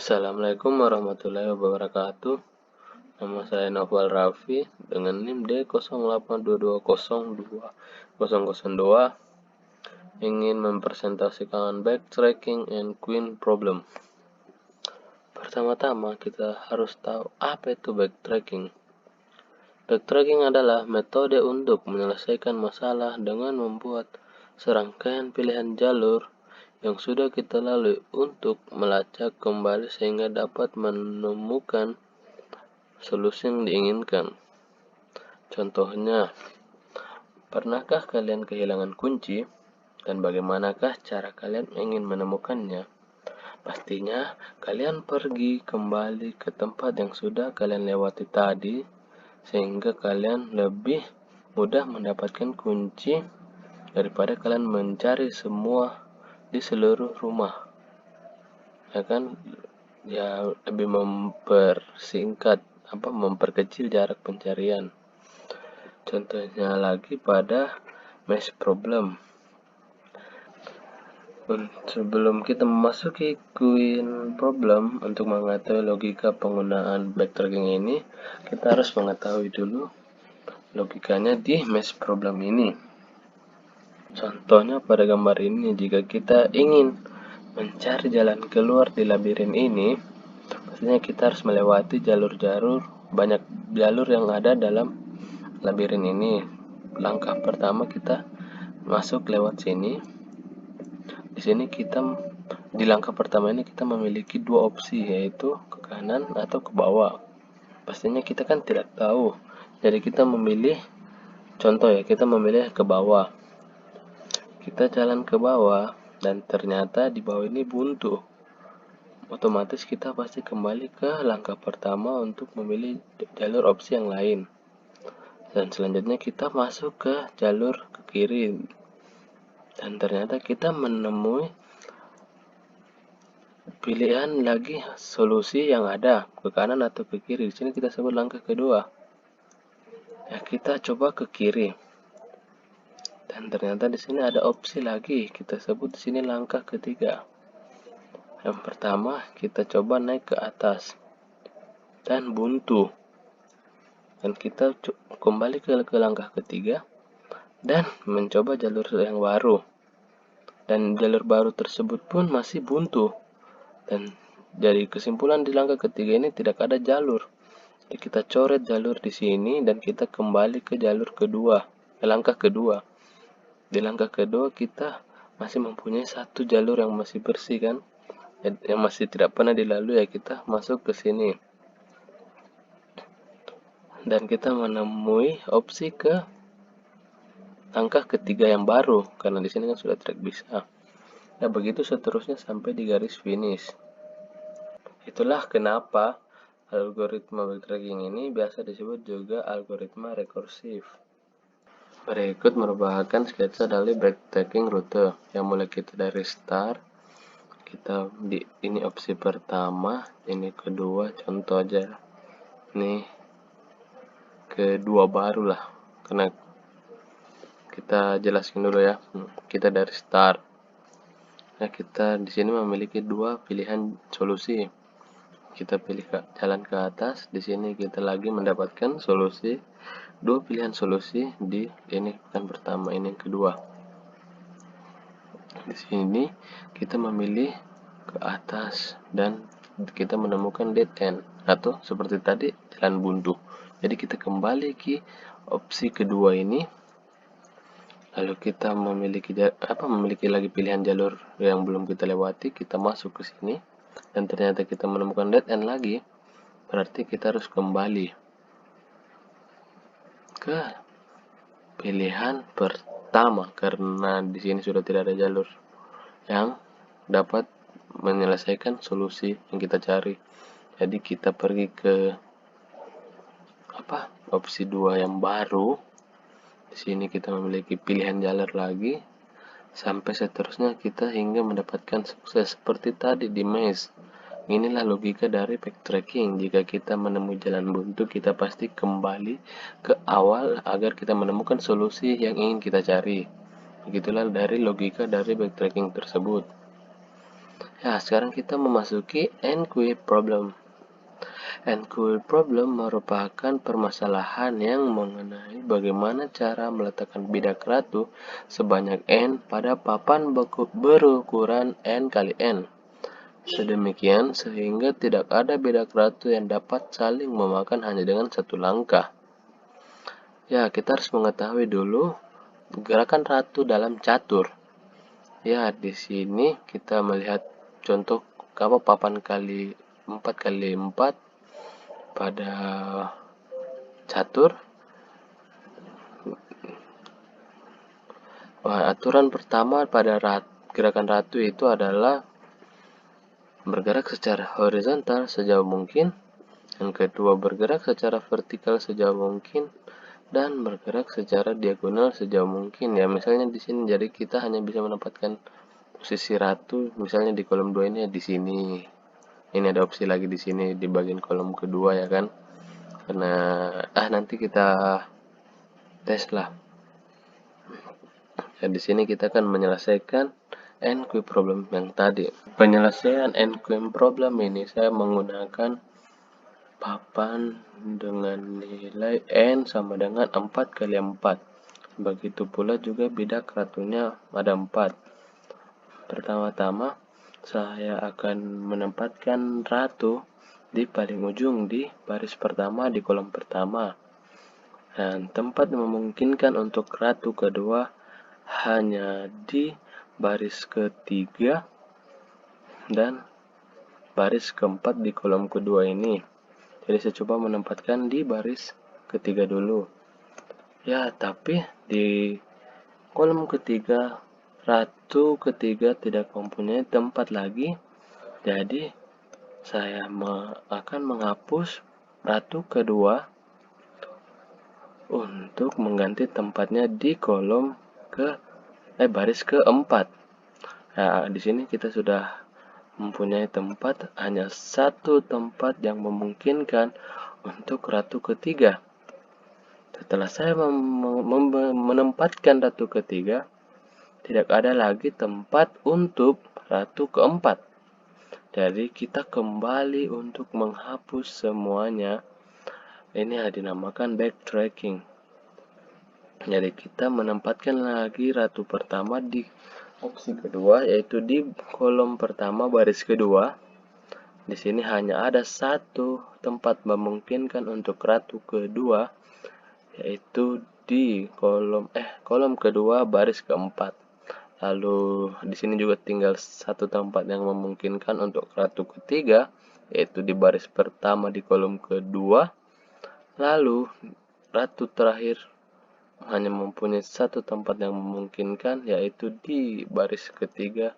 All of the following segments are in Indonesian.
Assalamualaikum warahmatullahi wabarakatuh. Nama saya Noval Raffi dengan NIM D08220202 ingin mempresentasikan backtracking and queen problem. Pertama-tama kita harus tahu apa itu backtracking. Backtracking adalah metode untuk menyelesaikan masalah dengan membuat serangkaian pilihan jalur yang sudah kita lalui untuk melacak kembali sehingga dapat menemukan solusi yang diinginkan. Contohnya, pernahkah kalian kehilangan kunci dan bagaimanakah cara kalian ingin menemukannya? Pastinya kalian pergi kembali ke tempat yang sudah kalian lewati tadi sehingga kalian lebih mudah mendapatkan kunci daripada kalian mencari semua di seluruh rumah. Ya kan? Ya lebih memperkecil jarak pencarian. Contohnya lagi pada mesh problem. Sebelum kita memasuki queen problem, untuk mengetahui logika penggunaan backtracking ini, kita harus mengetahui dulu logikanya di mesh problem ini. Contohnya pada gambar ini, jika kita ingin mencari jalan keluar di labirin ini, pastinya kita harus melewati banyak jalur yang ada dalam labirin ini. Langkah pertama kita masuk lewat sini. Di sini di langkah pertama ini kita memiliki dua opsi, yaitu ke kanan atau ke bawah. Pastinya kita kan tidak tahu, jadi kita memilih kita memilih ke bawah. Kita jalan ke bawah dan ternyata di bawah ini buntu. Otomatis kita pasti kembali ke langkah pertama untuk memilih jalur opsi yang lain. Dan selanjutnya kita masuk ke jalur ke kiri. Dan ternyata kita menemui pilihan lagi solusi yang ada ke kanan atau ke kiri. Di sini kita sebut langkah kedua. Ya, kita coba ke kiri. Dan ternyata di sini ada opsi lagi. Kita sebut di sini langkah ketiga. Yang pertama, kita coba naik ke atas dan buntu. Dan kita kembali ke langkah ketiga dan mencoba jalur yang baru. Dan jalur baru tersebut pun masih buntu. Dan dari kesimpulan di langkah ketiga ini tidak ada jalur. Jadi kita coret jalur di sini dan kita kembali ke langkah kedua. Di langkah kedua kita masih mempunyai satu jalur yang masih bersih kan, yang masih tidak pernah dilalui. Ya kita masuk ke sini dan kita menemui opsi ke langkah ketiga yang baru, karena di sini kan sudah tidak bisa. Ya begitu seterusnya sampai di garis finish. Itulah kenapa algoritma backtracking ini biasa disebut juga algoritma rekursif. Berikut merupakan sketsa dari backtracking rute yang mulai kita dari start. Ini opsi pertama, ini kedua, contoh aja. Ini kedua baru lah, karena kita jelasin dulu ya. Kita dari start. Nah, kita di sini memiliki dua pilihan solusi. Kita pilih jalan ke atas. Di sini kita lagi mendapatkan dua pilihan solusi di ini kan pertama, ini yang kedua. Di sini kita memilih ke atas dan kita menemukan dead end atau seperti tadi jalan buntu. Jadi kita kembali ke opsi kedua ini. Lalu kita memiliki lagi pilihan jalur yang belum kita lewati, kita masuk ke sini dan ternyata kita menemukan dead end lagi. Berarti kita harus kembali ke pilihan pertama karena di sini sudah tidak ada jalur yang dapat menyelesaikan solusi yang kita cari. Jadi kita pergi ke opsi 2 yang baru. Di sini kita memiliki pilihan jalur lagi sampai seterusnya kita hingga mendapatkan sukses seperti tadi di mesh. Inilah logika dari backtracking. Jika kita menemui jalan buntu, kita pasti kembali ke awal agar kita menemukan solusi yang ingin kita cari. Begitulah dari logika dari backtracking tersebut. Ya, sekarang kita memasuki NQ problem. NQ problem merupakan permasalahan yang mengenai bagaimana cara meletakkan bidak ratu sebanyak N pada papan berukuran N kali N. Sedemikian sehingga tidak ada bidak ratu yang dapat saling memakan hanya dengan satu langkah. Ya, kita harus mengetahui dulu gerakan ratu dalam catur. Ya, di sini kita melihat contoh papan kali 4 kali 4 pada catur. Aturan pertama pada gerakan ratu itu adalah bergerak secara horizontal sejauh mungkin. Yang kedua, bergerak secara vertikal sejauh mungkin, dan bergerak secara diagonal sejauh mungkin. Ya, misalnya di sini jadi kita hanya bisa menempatkan posisi ratu, misalnya di kolom 2 ini di sini. Ini ada opsi lagi di sini di bagian kolom kedua ya kan. Karena nanti kita tes lah. Ya, di sini kita akan menyelesaikan NQ problem yang tadi. Penyelesaian NQ problem ini saya menggunakan papan dengan nilai N sama dengan 4 kali 4. Begitu pula juga bidak ratunya ada 4. Pertama-tama saya akan menempatkan ratu di paling ujung di baris pertama di kolom pertama. Dan tempat memungkinkan untuk ratu kedua hanya di baris ketiga dan baris keempat di kolom kedua ini. Jadi saya coba menempatkan di baris ketiga dulu. Ya, tapi di kolom ketiga ratu ketiga tidak mempunyai tempat lagi. Jadi saya akan menghapus ratu kedua untuk mengganti tempatnya di kolom baris keempat. Nah, di sini kita sudah mempunyai tempat, hanya satu tempat yang memungkinkan untuk ratu ketiga. Setelah saya menempatkan ratu ketiga, tidak ada lagi tempat untuk ratu keempat. Jadi kita kembali untuk menghapus semuanya. Ini dinamakan backtracking. Jadi kita menempatkan lagi ratu pertama di opsi kedua, yaitu di kolom pertama baris kedua. Di sini hanya ada satu tempat memungkinkan untuk ratu kedua, yaitu di kolom kedua baris keempat. Lalu di sini juga tinggal satu tempat yang memungkinkan untuk ratu ketiga, yaitu di baris pertama di kolom kedua. Lalu ratu terakhir hanya mempunyai satu tempat yang memungkinkan, yaitu di baris ketiga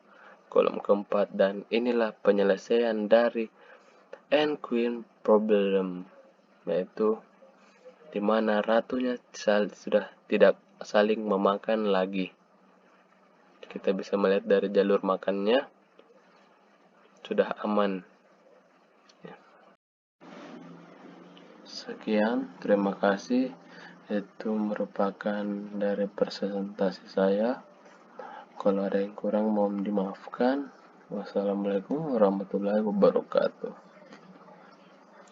kolom keempat. Dan inilah penyelesaian dari NQ problem, yaitu di mana ratunya sudah tidak saling memakan lagi. Kita bisa melihat dari jalur makannya sudah aman. Sekian, terima kasih. Itu merupakan dari presentasi saya. Kalau ada yang kurang mohon dimaafkan. Wassalamualaikum warahmatullahi wabarakatuh.